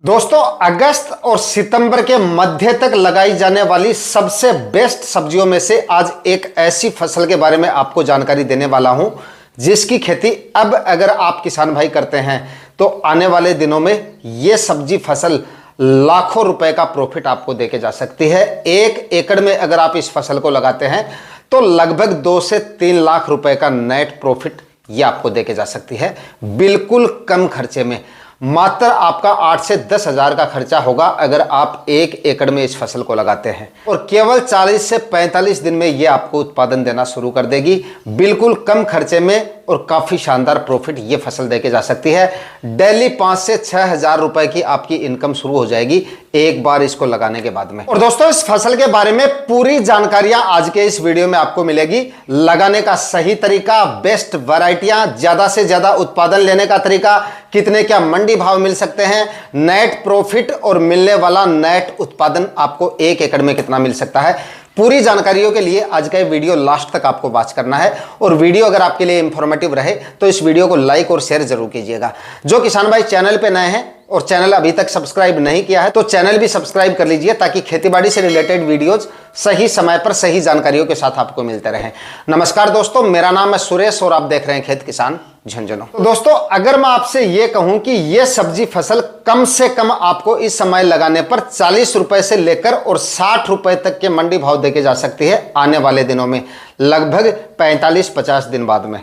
दोस्तों, अगस्त और सितंबर के मध्य तक लगाई जाने वाली सबसे बेस्ट सब्जियों में से आज एक ऐसी फसल के बारे में आपको जानकारी देने वाला हूं जिसकी खेती अब अगर आप किसान भाई करते हैं तो आने वाले दिनों में यह सब्जी फसल लाखों रुपए का प्रॉफिट आपको देके जा सकती है। 1 एकड़ में अगर आप इस फसल को लगाते हैं तो लगभग 2 से 3 लाख रुपए का नेट प्रॉफिट यह आपको देके जा सकती है, बिल्कुल कम खर्चे में। मात्र आपका 8 से 10 हजार का खर्चा होगा अगर आप 1 एकड़ में इस फसल को लगाते हैं और केवल 40 से 45 दिन में यह आपको उत्पादन देना शुरू कर देगी, बिल्कुल कम खर्चे में और काफी शानदार प्रॉफिट ये फसल देके जा सकती है। डेली 5 से 6 हजार रुपए की आपकी इनकम शुरू हो जाएगी एक बार इसको लगाने के बाद में। और दोस्तों, इस फसल के बारे में पूरी जानकारियां आज के इस वीडियो में आपको मिलेगी। लगाने का सही तरीका, बेस्ट वैरायटियां, ज्यादा से ज्यादा उत्पादन लेने का तरीका, कितने क्या मंडी भाव मिल सकते हैं, नेट प्रॉफिट और मिलने वाला नेट उत्पादन आपको 1 एकड़ में कितना मिल सकता है। पूरी जानकारियों के लिए आज का ये वीडियो लास्ट तक आपको वॉच करना है और वीडियो अगर आपके लिए इंफॉर्मेटिव रहे तो इस वीडियो को लाइक और शेयर जरूर कीजिएगा। जो किसान भाई चैनल पे नए हैं और चैनल अभी तक सब्सक्राइब नहीं किया है तो चैनल भी सब्सक्राइब कर लीजिए ताकि खेतीबाड़ी से रिलेटेड वीडियोज सही समय पर सही जानकारियों के साथ आपको मिलते रहें। नमस्कार दोस्तों, मेरा नाम है सुरेश और आप देख रहे हैं खेत किसान झुंझुनू। तो दोस्तों, अगर मैं आपसे यह कहूं कि यह सब्जी फसल कम से कम आपको इस समय लगाने पर 40 रुपए से लेकर और 60 रुपए तक के मंडी भाव देके जा सकती है आने वाले दिनों में, लगभग 45-50 दिन बाद में।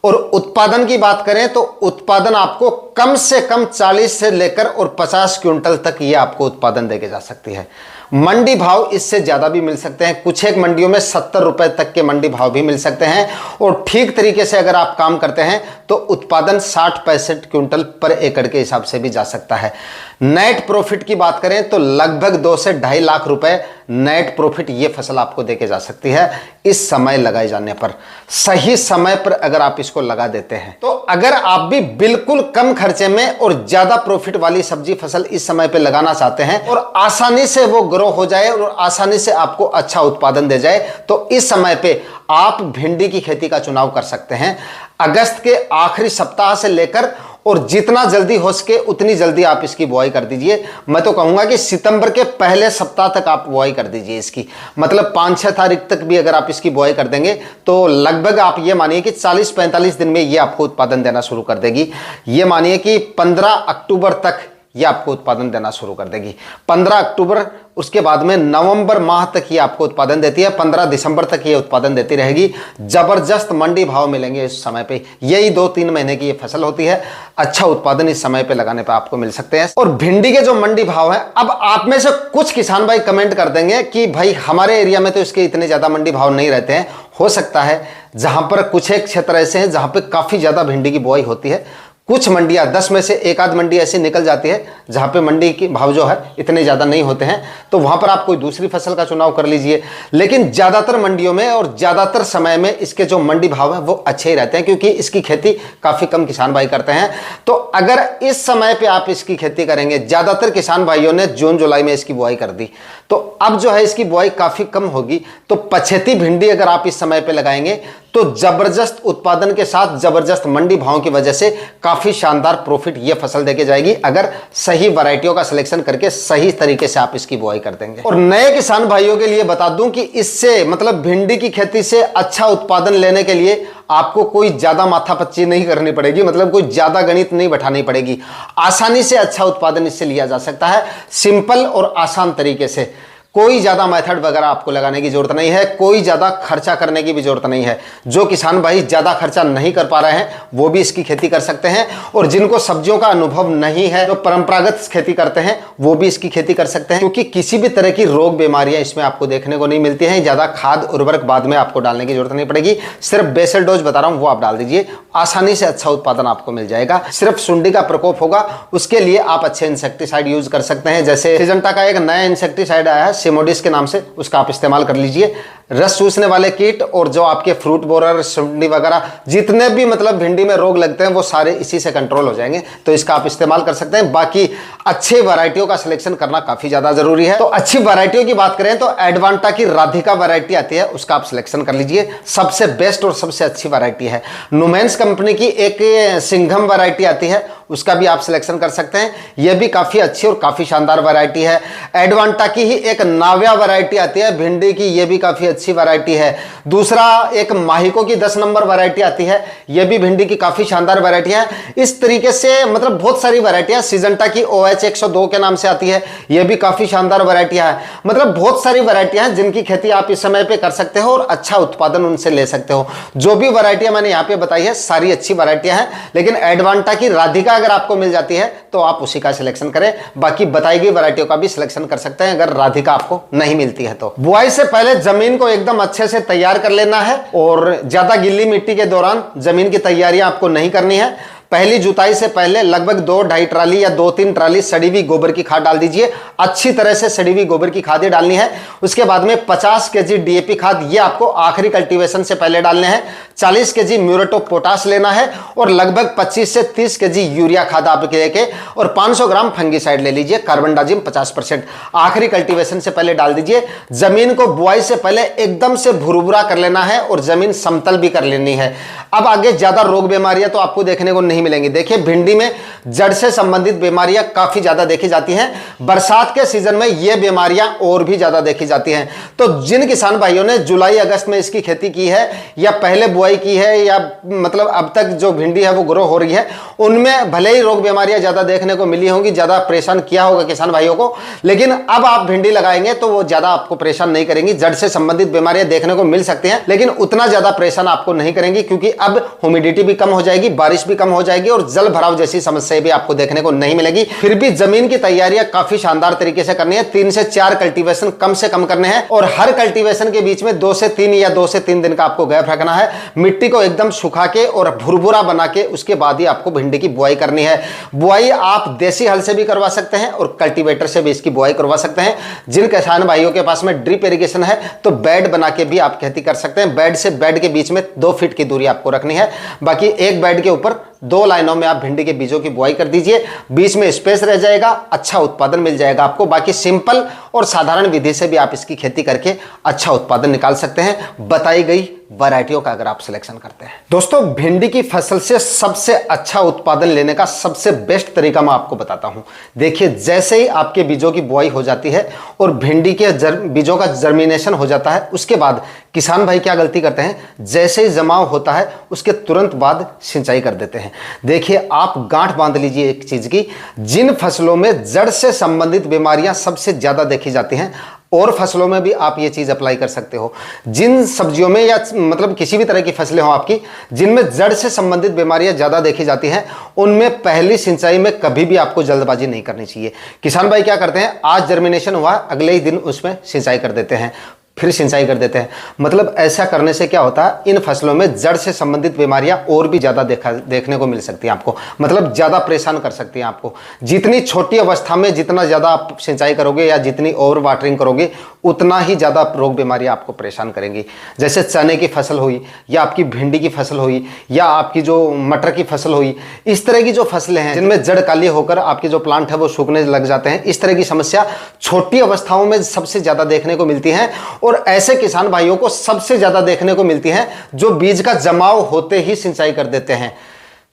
और उत्पादन की बात करें तो उत्पादन आपको कम से कम 40 से लेकर और 50 क्विंटल तक ये आपको उत्पादन देके जा सकती है। मंडी भाव इससे ज्यादा भी मिल सकते हैं, कुछ एक मंडियों में 70 रुपए तक के मंडी भाव भी मिल सकते हैं और ठीक तरीके से अगर आप काम करते हैं तो उत्पादन 60-65 क्विंटल पर एकड़ के हिसाब से भी जा सकता है। नेट प्रॉफिट की बात करें तो लगभग 2 से 2.5 लाख रुपए नेट प्रॉफिट ये फसल आपको देके जा सकती है इस समय लगाए जाने पर। सही समय पर अगर आप इसको लगा देते हैं तो अगर आप भी बिल्कुल कम खर्चे में और ज्यादा प्रॉफिट वाली सब्जी फसल इस समय पे लगाना चाहते हैं और आसानी से वो ग्रो हो जाए और आसानी से आपको अच्छा उत्पादन दे जाए तो इस समय पे आप भिंडी की खेती का चुनाव कर सकते हैं। अगस्त के आखिरी सप्ताह से लेकर और जितना जल्दी हो सके उतनी जल्दी आप इसकी बुआई कर दीजिए। मैं तो कहूंगा कि सितंबर के पहले सप्ताह तक आप बुआई कर दीजिए इसकी, मतलब 5-6 तारीख तक भी अगर आप इसकी बुआई कर देंगे तो लगभग आप ये मानिए कि 40-45 दिन में ये आपको उत्पादन देना शुरू कर देगी। ये मानिए कि 15 अक्टूबर तक ये आपको उत्पादन देना शुरू कर देगी। 15 अक्टूबर, उसके बाद में नवंबर माह तक ये आपको उत्पादन देती है, 15 दिसंबर तक ये उत्पादन देती रहेगी। जबरदस्त मंडी भाव मिलेंगे इस समय पे। यही 2-3 महीने की ये फसल होती है। अच्छा उत्पादन इस समय पे लगाने पे आपको मिल सकते हैं। और भिंडी के जो मंडी भाव है, अब आप में से कुछ किसान भाई कमेंट कर देंगे कि भाई हमारे एरिया में तो इसके इतने ज्यादा मंडी भाव नहीं रहते हैं। हो सकता है जहां पर कुछ एक क्षेत्र ऐसे हैं जहां पर काफी ज्यादा भिंडी की बुआई होती है। कुछ मंडियां 10 में से एक आध मंडी ऐसी निकल जाती है जहां पे मंडी के भाव जो है इतने ज्यादा नहीं होते हैं, तो वहां पर आप कोई दूसरी फसल का चुनाव कर लीजिए। लेकिन ज्यादातर मंडियों में और ज्यादातर समय में इसके जो मंडी भाव है वो अच्छे ही रहते हैं क्योंकि इसकी खेती काफी कम किसान भाई करते हैं। तो अगर इस समय पे आप इसकी खेती करेंगे, ज्यादातर किसान भाइयों ने जून जुलाई में इसकी बुआई कर दी, तो अब जो है इसकी बुआई काफी कम होगी। तो पछेती भिंडी अगर आप इस समय पे लगाएंगे तो जबरदस्त उत्पादन के साथ जबरदस्त मंडी भाव की वजह से काफी शानदार प्रॉफिट ये फसल देके जाएगी अगर सही वैरायटियों का सिलेक्शन करके सही तरीके से आप इसकी बुआई कर देंगे। और नए किसान भाइयों के लिए बता दूं कि इससे मतलब भिंडी की खेती से अच्छा उत्पादन लेने के लिए आपको कोई ज्यादा माथापच्ची नहीं करनी पड़ेगी, मतलब कोई ज्यादा गणित नहीं बैठानी पड़ेगी। आसानी से अच्छा उत्पादन इससे लिया जा सकता है, सिंपल और आसान तरीके से। कोई ज्यादा मेथड वगैरह आपको लगाने की जरूरत नहीं है, कोई ज्यादा खर्चा करने की भी जरूरत नहीं है। जो किसान भाई ज्यादा खर्चा नहीं कर पा रहे हैं वो भी इसकी खेती कर सकते हैं और जिनको सब्जियों का अनुभव नहीं है, जो परंपरागत खेती करते हैं वो भी इसकी खेती कर सकते हैं क्योंकि किसी भी तरह की रोग बीमारियां इसमें आपको देखने को नहीं मिलती हैं। ज्यादा खाद उर्वरक बाद में आपको डालने की जरूरत नहीं पड़ेगी, सिर्फ बेसल डोज बता रहा हूं वो आप डाल दीजिए, आसानी से अच्छा उत्पादन आपको मिल जाएगा। सिर्फ सुंडी का प्रकोप होगा, उसके लिए आप अच्छे इंसेक्टिसाइड यूज कर सकते हैं। जैसे सिजेंटा का एक नया इंसेक्टिसाइड आया है सिमोडिस के नाम से, उसका आप इस्तेमाल कर लीजिए। रस चूसने वाले कीट और जो आपके फ्रूट बोरर, सुंडी वगैरह जितने भी मतलब भिंडी में रोग लगते हैं वो सारे इसी से कंट्रोल हो जाएंगे, तो इसका आप इस्तेमाल कर सकते हैं। बाकी अच्छे वैरायटियों का सिलेक्शन करना काफी ज्यादा जरूरी है। तो अच्छी वैरायटियों की बात करें तो एडवांटा की राधिका वैरायटी आती है, उसका आप सिलेक्शन कर लीजिए, सबसे बेस्ट और सबसे अच्छी वैरायटी है। नुमेंस कंपनी की एक सिंघम वैरायटी आती है, उसका भी आप सिलेक्शन कर सकते हैं। यह भी काफ़ी अच्छी और काफ़ी शानदार वैरायटी है। एडवांटा की ही एक नाव्या वैरायटी आती है भिंडी की, यह भी काफ़ी अच्छी वैरायटी है। दूसरा एक माहिको की 10 नंबर वैरायटी आती है, यह भी भिंडी की काफ़ी शानदार वैरायटी है। इस तरीके से मतलब बहुत सारी वैरायटियाँ, सिजंटा की OH 102 के नाम से आती है, यह भी काफ़ी शानदार वैरायटियाँ हैं। मतलब बहुत सारी वैरायटियाँ हैं जिनकी खेती आप इस समय पे कर सकते हो और अच्छा उत्पादन उनसे ले सकते हो। जो भी वैरायटियाँ मैंने यहाँ पे बताई है सारी अच्छी वैरायटियाँ हैं, लेकिन एडवांटा की राधिका अगर आपको मिल जाती है तो आप उसी का सिलेक्शन करें। बाकी बताई गई वैरायटियों का भी सिलेक्शन कर सकते हैं अगर राधिका आपको नहीं मिलती है तो। बुआई से पहले जमीन को एकदम अच्छे से तैयार कर लेना है और ज्यादा गिल्ली मिट्टी के दौरान जमीन की तैयारियां आपको नहीं करनी है। पहली जुताई से पहले लगभग 2-2.5 ट्राली या 2-3 ट्राली सड़ी हुई गोबर की खाद डाल दीजिए। अच्छी तरह से सड़ी हुई गोबर की खाद डालनी है। उसके बाद में 50 केजी DAP खाद ये आपको आखिरी कल्टीवेशन से पहले डालने हैं। 40 केजी म्यूरेट ऑफ पोटाश लेना है और लगभग 25 से 30 केजी यूरिया खाद आप लेके और 500 ग्राम फंगीसाइड ले लीजिए, कार्बनडाजिम 50% आखिरी कल्टीवेशन से पहले डाल दीजिए। जमीन को बुआई से पहले एकदम से भुरभुरा कर लेना है और जमीन समतल भी कर लेनी है। अब आगे ज्यादा रोग बीमारियां तो आपको देखने को नहीं मिलेंगी। देखिए भिंडी में जड़ से संबंधित बीमारियां काफी ज्यादा देखी जाती हैं। बरसात के सीजन में ये बीमारियां और भी ज्यादा देखी जाती हैं। तो जिन किसान भाइयों ने जुलाई अगस्त में इसकी खेती की है या पहले बुआई की है या मतलब अब तक जो भिंडी है वो ग्रो हो रही है, उनमें भले ही रोग बीमारियां ज्यादा देखने को मिली होंगी, ज्यादा परेशान किया होगा किसान भाइयों को, लेकिन अब आप भिंडी लगाएंगे तो वो ज्यादा आपको परेशान नहीं करेंगी। जड़ से संबंधित बीमारियां देखने को मिल सकती हैं लेकिन उतना ज्यादा परेशान आपको नहीं करेंगी, क्योंकि अब ह्यूमिडिटी भी कम हो जाएगी, बारिश भी कम हो जाएगी और जल भराव जैसी समस्या भी आपको देखने को नहीं मिलेगी। फिर भी जमीन की तैयारियां काफी शानदार तरीके से करनी है। 3 से 4 कल्टीवेशन कम से कम करने हैं और हर कल्टीवेशन के बीच में 2 से 3 या 2 से 3 दिन का आपको गैप रखना है। मिट्टी को एकदम सुखा के और भुरभुरा बना के उसके बाद ही आपको भिंडी की बुआई करनी है। बुआई आप देसी हल से भी करवा सकते हैं और कल्टीवेटर से भी इसकी बुआई करवा सकते हैं। जिन किसान भाइयों के पास में ड्रिप इरिगेशन है तो बेड बना के भी आप खेती कर सकते हैं। बेड से बेड के बीच में 2 फीट की दूरी आपको रखनी है। बाकी एक बेड के ऊपर 2 लाइनों में आप भिंडी के बीजों की बुआई कर दीजिए, बीच में स्पेस रह जाएगा, अच्छा उत्पादन मिल जाएगा आपको। बाकी सिंपल और साधारण विधि से भी आप इसकी खेती करके अच्छा उत्पादन निकाल सकते हैं बताई गई वैरायटियों का अगर आप सिलेक्शन करते हैं। दोस्तों भिंडी की फसल से सबसे अच्छा उत्पादन लेने का सबसे बेस्ट तरीका मैं आपको बताता हूं। देखिए जैसे ही आपके बीजों की बुआई हो जाती है और भिंडी के बीजों का जर्मिनेशन हो जाता है, उसके बाद किसान भाई क्या गलती करते हैं, जैसे ही जमाव होता है उसके तुरंत बाद सिंचाई कर देते हैं। देखिए आप गांठ बांध लीजिए एक चीज की, जिन फसलों में जड़ से संबंधित बीमारियां सबसे ज्यादा देखी जाती हैं और फसलों में भी आप ये चीज अप्लाई कर सकते हो। जिन सब्जियों में या मतलब किसी भी तरह की फसलें हो आपकी जिनमें जड़ से संबंधित बीमारियां ज्यादा देखी जाती हैं, उनमें पहली सिंचाई में कभी भी आपको जल्दबाजी नहीं करनी चाहिए। किसान भाई क्या करते हैं, आज जर्मिनेशन हुआ अगले ही दिन उसमें सिंचाई कर देते हैं, फिर सिंचाई कर देते हैं। मतलब ऐसा करने से क्या होता है, इन फसलों में जड़ से संबंधित बीमारियां और भी ज्यादा देखने को मिल सकती हैं आपको, मतलब ज्यादा परेशान कर सकती हैं आपको। जितनी छोटी अवस्था में जितना ज्यादा आप सिंचाई करोगे या जितनी ओवर वाटरिंग करोगे उतना ही ज्यादा रोग बीमारियां आपको परेशान करेंगी। जैसे चने की फसल हुई या आपकी भिंडी की फसल हुई या आपकी जो मटर की फसल हुई, इस तरह की जो फसलें हैं जिनमें जड़ काली होकर आपके जो प्लांट है वो सूखने लग जाते हैं, इस तरह की समस्या छोटी अवस्थाओं में सबसे ज्यादा देखने को मिलती है और ऐसे किसान भाइयों को सबसे ज्यादा देखने को मिलती है जो बीज का जमाव होते ही सिंचाई कर देते हैं।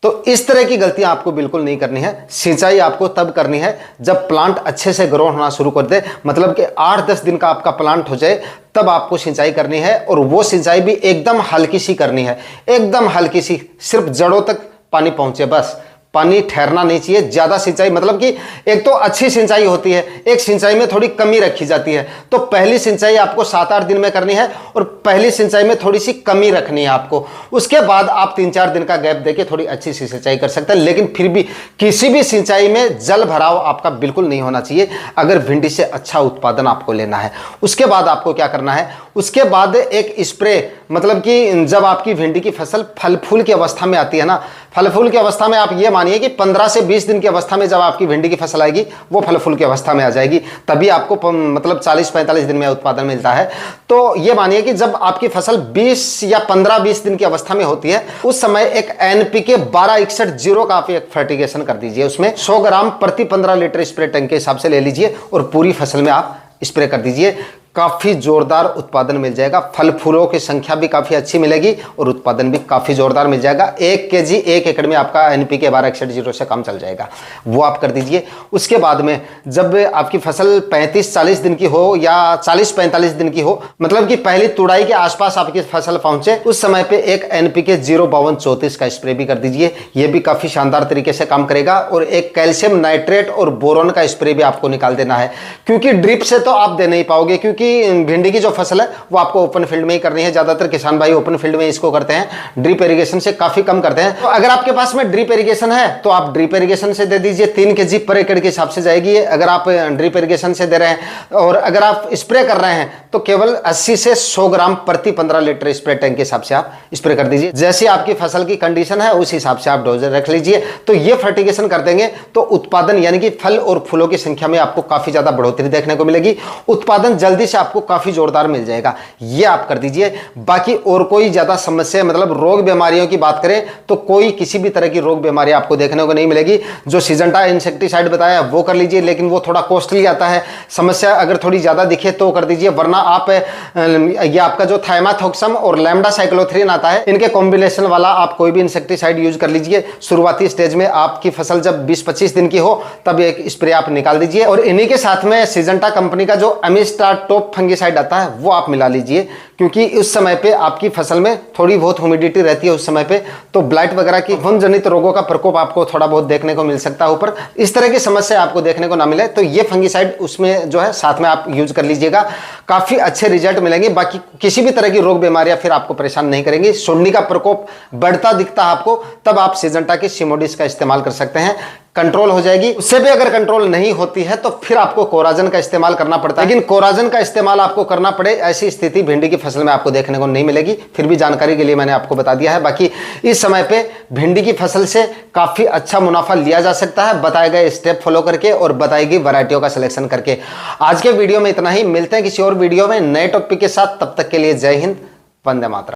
तो इस तरह की गलतियां आपको बिल्कुल नहीं करनी है। सिंचाई आपको तब करनी है जब प्लांट अच्छे से ग्रो होना शुरू कर दे, मतलब कि 8-10 दिन का आपका प्लांट हो जाए तब आपको सिंचाई करनी है। और वो सिंचाई भी एकदम हल्की सी करनी है, एकदम हल्की सी, सिर्फ जड़ों तक पानी पहुंचे, बस पानी ठहरना नहीं चाहिए। ज्यादा सिंचाई मतलब कि एक तो अच्छी सिंचाई होती है, एक सिंचाई में थोड़ी कमी रखी जाती है। तो पहली सिंचाई आपको 7-8 दिन में करनी है और पहली सिंचाई में थोड़ी सी कमी रखनी है आपको। उसके बाद आप 3-4 दिन का गैप देके थोड़ी अच्छी सी सिंचाई कर सकते हैं। लेकिन फिर भी किसी भी सिंचाई में जल भराव आपका बिल्कुल नहीं होना चाहिए अगर भिंडी से अच्छा उत्पादन आपको लेना है। उसके बाद आपको क्या करना है, उसके बाद एक स्प्रे, मतलब कि जब आपकी भिंडी की फसल फल फूल की अवस्था में आती है ना, फल फूल की अवस्था में आप ये मानिए कि 15 से 20 दिन की अवस्था में जब आपकी भिंडी की फसल आएगी वो फल फूल की अवस्था में आ जाएगी, तभी आपको मतलब 40-45 दिन में उत्पादन मिलता है। तो ये मानिए कि जब आपकी फसल 20 या 15-20 दिन की अवस्था में होती है, उस समय एक NPK 1261-0 का आप एक फर्टिगेशन कर दीजिए। उसमें 100 ग्राम प्रति 15 लीटर स्प्रे टैंक के हिसाब से ले लीजिए और पूरी फसल में आप स्प्रे कर दीजिए। काफी जोरदार उत्पादन मिल जाएगा। फल फूलों की संख्या भी काफी अच्छी मिलेगी और उत्पादन भी काफी जोरदार मिल जाएगा। 1 kg 1 एकड़ में आपका NPK 1261 से काम चल जाएगा, वो आप कर दीजिए। उसके बाद में जब आपकी फसल 35-40 दिन की हो या 40-45 दिन की हो, मतलब कि पहली तुड़ाई के आसपास आपकी फसल पहुंचे, उस समय पे एक NPK 05234 का स्प्रे भी कर दीजिए। ये भी काफी शानदार तरीके से काम करेगा। और एक कैल्शियम नाइट्रेट और बोरोन का स्प्रे भी आपको निकाल देना है, क्योंकि ड्रिप से तो आप दे नहीं पाओगे, क्योंकि भिंडी की जो फसल है वो आपको ओपन फील्ड में ही करनी है। ज्यादातर किसान भाई ओपन फील्ड में इसको करते हैं, ड्रिप इरिगेशन से काफी कम करते हैं। तो अगर आपके पास में ड्रिप इरिगेशन है तो आप ड्रिप इरिगेशन से दे दीजिए। 3 kg पर एकड़ के हिसाब से जाएगी अगर आप ड्रिप इरिगेशन से दे रहे हैं। और अगर आप स्प्रे कर रहे हैं तो केवल 80 से 100 ग्राम प्रति 15 लीटर स्प्रे टैंक के हिसाब से आप स्प्रे कर दीजिए। जैसी आपकी फसल की कंडीशन है उस हिसाब से आप डोज रख लीजिए। तो ये फर्टिगेशन कर देंगे तो उत्पादन यानी कि फल और फूलों की संख्या में आपको काफी ज्यादा बढ़ोतरी देखने को मिलेगी। उत्पादन जल्दी से आपको काफी जोरदार मिल जाएगा, ये आप कर दीजिए। बाकी और कोई ज्यादा समस्या मतलब रोग बीमारियों की बात करें तो कोई किसी भी तरह की रोग बीमारी आपको देखने को नहीं मिलेगी। जो सिजेंटा इंसेक्टिसाइड बताया वो कर लीजिए, लेकिन वो थोड़ा कॉस्टली आता है। समस्या अगर थोड़ी ज्यादा दिखे तो कर दीजिए, वरना आप ये आपका जो थाइमाथोक्सम और लैम्डा साइक्लोथ्रिन आता है, इनके कॉम्बिनेशन वाला आप कोई भी इंसेक्टिसाइड यूज कर लीजिए। शुरुआती स्टेज में आपकी फसल जब 20-25 दिन की हो तब एक स्प्रे आप निकाल दीजिए। और इन्हीं के साथ में सिजेंटा कंपनी का जो अमिस्टा टॉप फंगिसाइड आता है वो आप मिला लीजिए, क्योंकि उस समय पे आपकी फसल में थोड़ी बहुत ह्यूमिडिटी रहती है उस समय पे, तो ब्लाइट वगैरह की फफूंद जनित रोगों का प्रकोप आपको थोड़ा बहुत देखने को मिल सकता है। ऊपर इस तरह की समस्या आपको देखने को ना मिले तो ये फंगिसाइड उसमें जो है साथ में आप यूज कर लीजिएगा, काफी अच्छे रिजल्ट मिलेंगे। बाकी किसी भी तरह की रोग बीमारियां फिर आपको परेशान नहीं करेंगी। सुंडी का प्रकोप बढ़ता दिखता है आपको, तब आप सिजेंटा की सिमोडिस का इस्तेमाल कर सकते हैं, कंट्रोल हो जाएगी। उससे भी अगर कंट्रोल नहीं होती है तो फिर आपको कोराजन का इस्तेमाल करना पड़ता है, लेकिन कोराजन का इस्तेमाल आपको करना पड़े ऐसी स्थिति भिंडी की फसल में आपको देखने को नहीं मिलेगी। फिर भी जानकारी के लिए मैंने आपको बता दिया है। बाकी इस समय पे भिंडी की फसल से काफी अच्छा मुनाफा लिया जा सकता है, बताए गए स्टेप फॉलो करके और बताई गई वैरायटियों का सिलेक्शन करके। आज के वीडियो में इतना ही, मिलते हैं किसी और वीडियो में नए टॉपिक के साथ। तब तक के लिए जय हिंद, वंदे मातरम।